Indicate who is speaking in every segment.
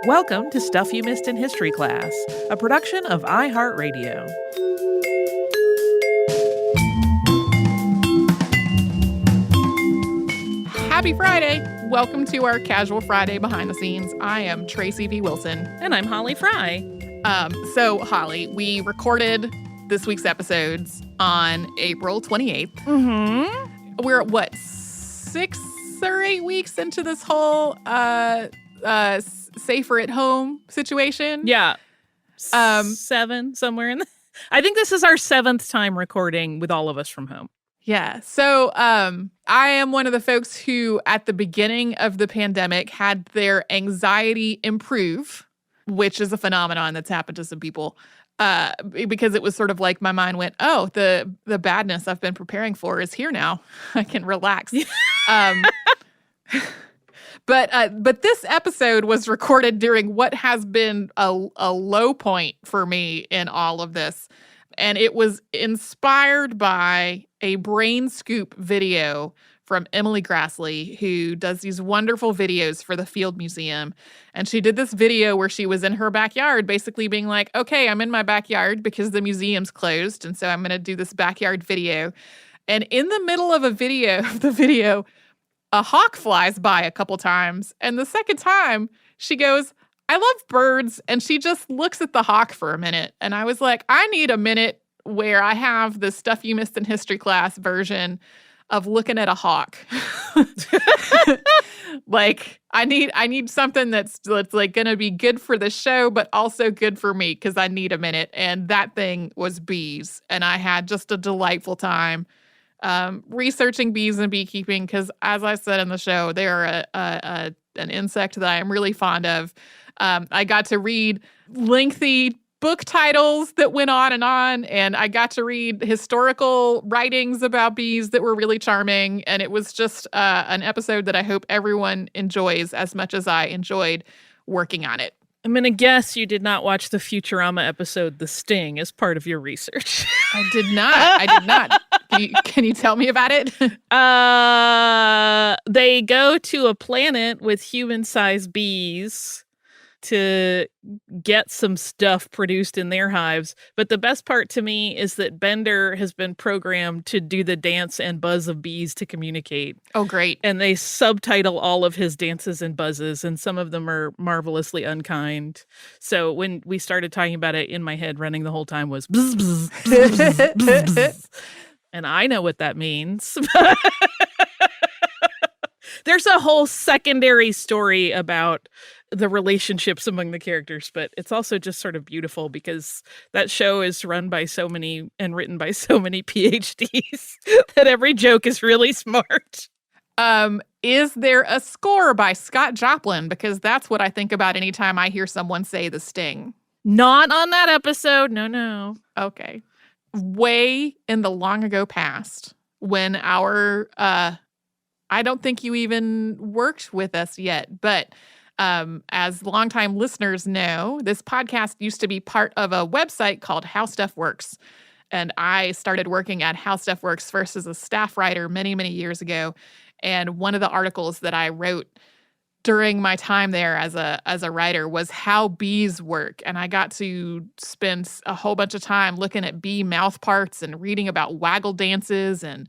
Speaker 1: Welcome to Stuff You Missed in History Class, a production of iHeartRadio.
Speaker 2: Happy Friday! Welcome to our Casual Friday behind the scenes. I am Tracy V. Wilson.
Speaker 1: And I'm Holly Fry.
Speaker 2: So, Holly, we recorded this week's episodes on April 28th.
Speaker 1: Mm-hmm.
Speaker 2: We're, 6 or 8 weeks into this whole safer at home situation?
Speaker 1: Yeah. 7, somewhere in the... I think this is our 7th time recording with all of us from home.
Speaker 2: Yeah. So I am one of the folks who, at the beginning of the pandemic, had their anxiety improve, which is a phenomenon that's happened to some people, because it was sort of like my mind went, oh, the badness I've been preparing for is here now. I can relax. But this episode was recorded during what has been a low point for me in all of this. And it was inspired by a Brain Scoop video from Emily Grassley, who does these wonderful videos for the Field Museum. And she did this video where she was in her backyard, basically being like, okay, I'm in my backyard because the museum's closed. And so I'm going to do this backyard video. And in the middle of the video, a hawk flies by a couple times. And the second time, she goes, I love birds. And she just looks at the hawk for a minute. And I was like, I need a minute where I have the Stuff You Missed in History Class version of looking at a hawk. Like, I need something that's like going to be good for the show, but also good for me because I need a minute. And that thing was bees. And I had just a delightful time researching bees and beekeeping because, as I said in the show, they are an insect that I am really fond of. I got to read lengthy book titles that went on, and I got to read historical writings about bees that were really charming, and it was just an episode that I hope everyone enjoys as much as I enjoyed working on it.
Speaker 1: I'm going to guess you did not watch the Futurama episode The Sting as part of your research.
Speaker 2: I did not. Can you tell me about it?
Speaker 1: They go to a planet with human-sized bees to get some stuff produced in their hives. But the best part to me is that Bender has been programmed to do the dance and buzz of bees to communicate.
Speaker 2: Oh, great.
Speaker 1: And they subtitle all of his dances and buzzes, and some of them are marvelously unkind. So when we started talking about it, in my head running the whole time was bzz, bzz, bzz, bzz, bzz, bzz. And I know what that means. There's a whole secondary story about the relationships among the characters, but it's also just sort of beautiful because that show is run by so many and written by so many PhDs that every joke is really smart.
Speaker 2: Is there a score by Scott Joplin? Because that's what I think about anytime I hear someone say The Sting.
Speaker 1: Not on that episode. No.
Speaker 2: Okay. Way in the long ago past, when our, I don't think you even worked with us yet, but as longtime listeners know, this podcast used to be part of a website called How Stuff Works. And I started working at How Stuff Works first as a staff writer many, many years ago. And one of the articles that I wrote during my time there as a writer was how bees work. And I got to spend a whole bunch of time looking at bee mouth parts and reading about waggle dances and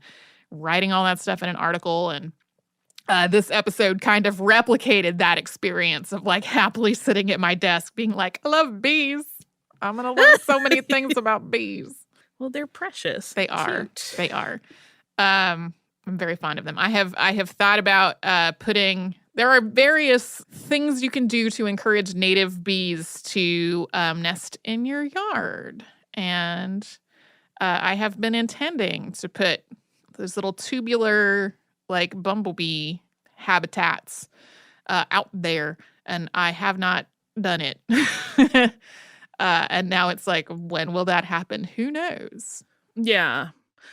Speaker 2: writing all that stuff in an article. And this episode kind of replicated that experience of like happily sitting at my desk being like, I love bees. I'm going to learn so many things about bees.
Speaker 1: Well, they're precious.
Speaker 2: They are.
Speaker 1: Cute.
Speaker 2: They are. I'm very fond of them. I have thought about there are various things you can do to encourage native bees to nest in your yard. And I have been intending to put those little tubular, like, bumblebee habitats out there. And I have not done it. And now it's like, when will that happen? Who knows?
Speaker 1: Yeah.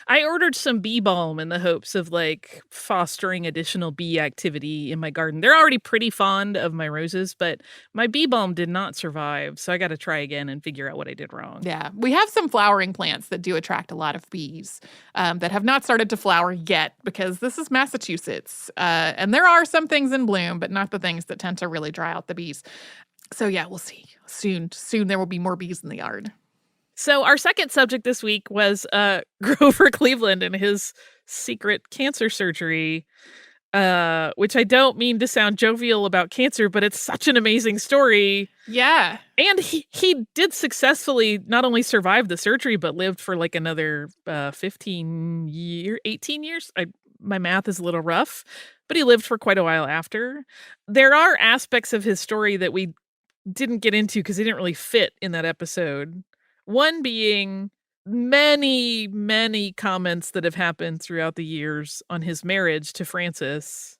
Speaker 1: I ordered some bee balm in the hopes of like fostering additional bee activity in my garden. They're already pretty fond of my roses, but my bee balm did not survive. So I got to try again and figure out what I did wrong.
Speaker 2: Yeah. We have some flowering plants that do attract a lot of bees that have not started to flower yet because this is Massachusetts. And there are some things in bloom, but not the things that tend to really dry out the bees. So yeah, we'll see. Soon there will be more bees in the yard.
Speaker 1: So our second subject this week was Grover Cleveland and his secret cancer surgery, which I don't mean to sound jovial about cancer, but it's such an amazing story.
Speaker 2: Yeah.
Speaker 1: And he did successfully not only survive the surgery, but lived for like another 18 years. My math is a little rough, but he lived for quite a while after. There are aspects of his story that we didn't get into because he didn't really fit in that episode. One being many, many comments that have happened throughout the years on his marriage to Frances,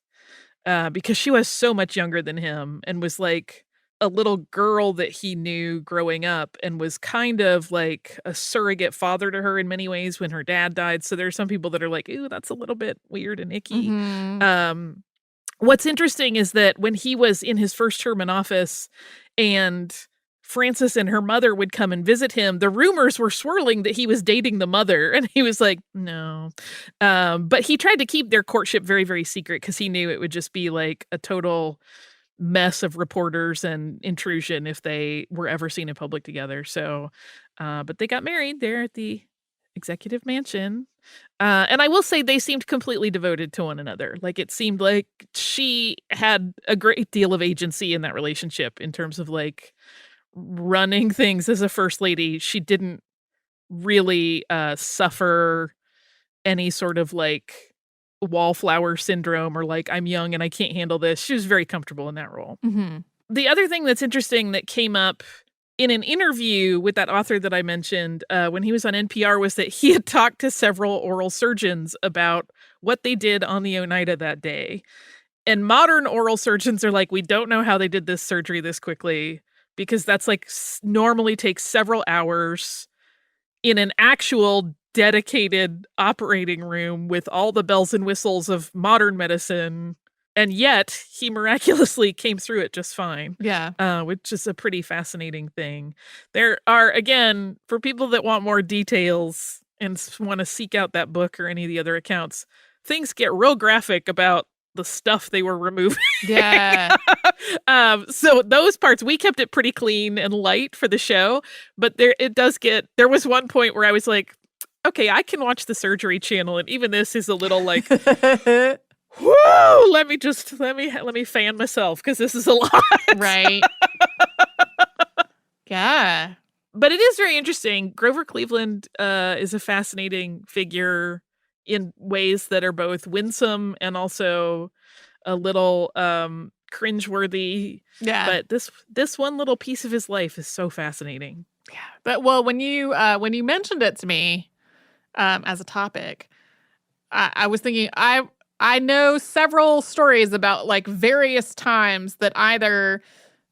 Speaker 1: because she was so much younger than him and was like a little girl that he knew growing up and was kind of like a surrogate father to her in many ways when her dad died. So there are some people that are like, ooh, that's a little bit weird and icky.
Speaker 2: Mm-hmm.
Speaker 1: What's interesting is that when he was in his first term in office and Frances and her mother would come and visit him, the rumors were swirling that he was dating the mother. And he was like, no. But he tried to keep their courtship very, very secret because he knew it would just be like a total mess of reporters and intrusion if they were ever seen in public together. So, but they got married there at the executive mansion. And I will say they seemed completely devoted to one another. Like it seemed like she had a great deal of agency in that relationship in terms of like running things as a first lady. She didn't really suffer any sort of like wallflower syndrome or like I'm young and I can't handle this. She was very comfortable in that role.
Speaker 2: Mm-hmm.
Speaker 1: The other thing that's interesting that came up in an interview with that author that I mentioned when he was on NPR was that he had talked to several oral surgeons about what they did on the Oneida that day. And modern oral surgeons are like, we don't know how they did this surgery this quickly because that's like normally takes several hours in an actual dedicated operating room with all the bells and whistles of modern medicine. And yet he miraculously came through it just fine.
Speaker 2: Yeah.
Speaker 1: Which is a pretty fascinating thing. There are, again, for people that want more details and want to seek out that book or any of the other accounts, things get real graphic about the stuff they were removing.
Speaker 2: Yeah.
Speaker 1: So those parts, we kept it pretty clean and light for the show, but there was one point where I was like, okay, I can watch the surgery channel, and even this is a little like, whoo, let me fan myself because this is a lot.
Speaker 2: Right. Yeah.
Speaker 1: But it is very interesting. Grover Cleveland is a fascinating figure in ways that are both winsome and also a little cringeworthy.
Speaker 2: Yeah.
Speaker 1: But this one little piece of his life is so fascinating.
Speaker 2: Yeah. But well, when you mentioned it to me as a topic, I was thinking I know several stories about like various times that either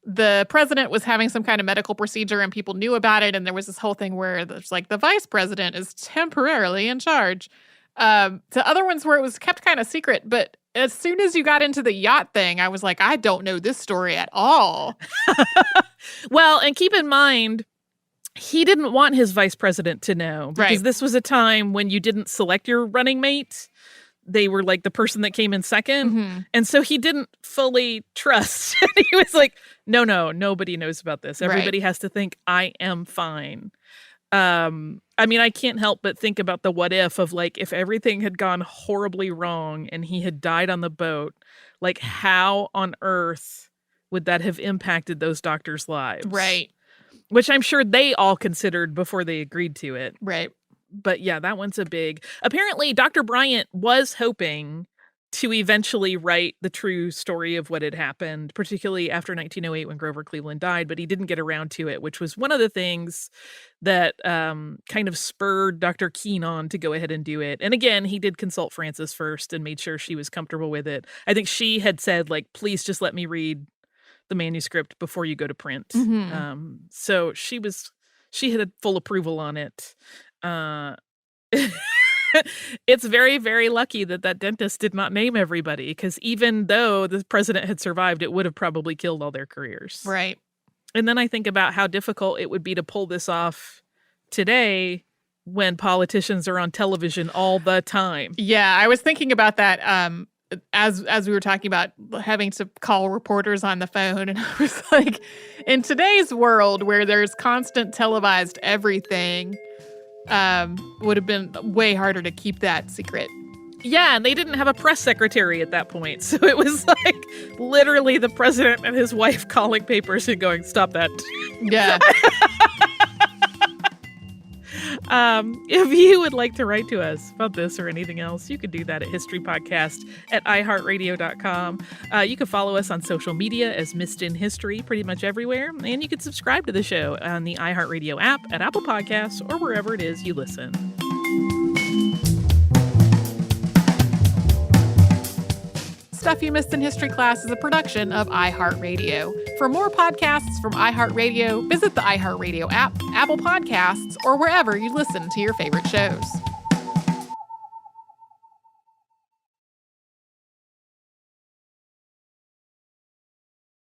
Speaker 2: the president was having some kind of medical procedure and people knew about it, and there was this whole thing where there's like the vice president is temporarily in charge. To other ones where it was kept kind of secret, but as soon as you got into the yacht thing, I was like, I don't know this story at all.
Speaker 1: Well, and keep in mind, he didn't want his vice president to know because
Speaker 2: Right.
Speaker 1: this was a time when you didn't select your running mate. They were like the person that came in second.
Speaker 2: Mm-hmm.
Speaker 1: And so he didn't fully trust. He was like, no, nobody knows about this. Everybody has to think I am fine. I mean, I can't help but think about the what if of like, if everything had gone horribly wrong and he had died on the boat, like how on earth would that have impacted those doctors' lives?
Speaker 2: Right.
Speaker 1: Which I'm sure they all considered before they agreed to it.
Speaker 2: Right.
Speaker 1: But yeah, that one's a big. Apparently, Dr. Bryant was hoping to eventually write the true story of what had happened, particularly after 1908 when Grover Cleveland died, but he didn't get around to it, which was one of the things that kind of spurred Dr. Keene on to go ahead and do it. And again, he did consult Frances first and made sure she was comfortable with it. I think she had said, like, please just let me read the manuscript before you go to print.
Speaker 2: Mm-hmm.
Speaker 1: So she had full approval on it. It's very, very lucky that that dentist did not name everybody, because even though the president had survived, it would have probably killed all their careers.
Speaker 2: Right.
Speaker 1: And then I think about how difficult it would be to pull this off today when politicians are on television all the time.
Speaker 2: Yeah, I was thinking about that as we were talking about having to call reporters on the phone. And I was like, in today's world where there's constant televised everything, would have been way harder to keep that secret.
Speaker 1: Yeah, and they didn't have a press secretary at that point. So it was like literally the president and his wife calling papers and going, stop that.
Speaker 2: Yeah.
Speaker 1: If you would like to write to us about this or anything else, you could do that at historypodcast@iheartradio.com. You can follow us on social media as Missed in History pretty much everywhere. And you can subscribe to the show on the iHeartRadio app, at Apple Podcasts, or wherever it is you listen.
Speaker 2: Stuff You Missed in History Class is a production of iHeartRadio. For more podcasts from iHeartRadio, visit the iHeartRadio app, Apple Podcasts, or wherever you listen to your favorite shows.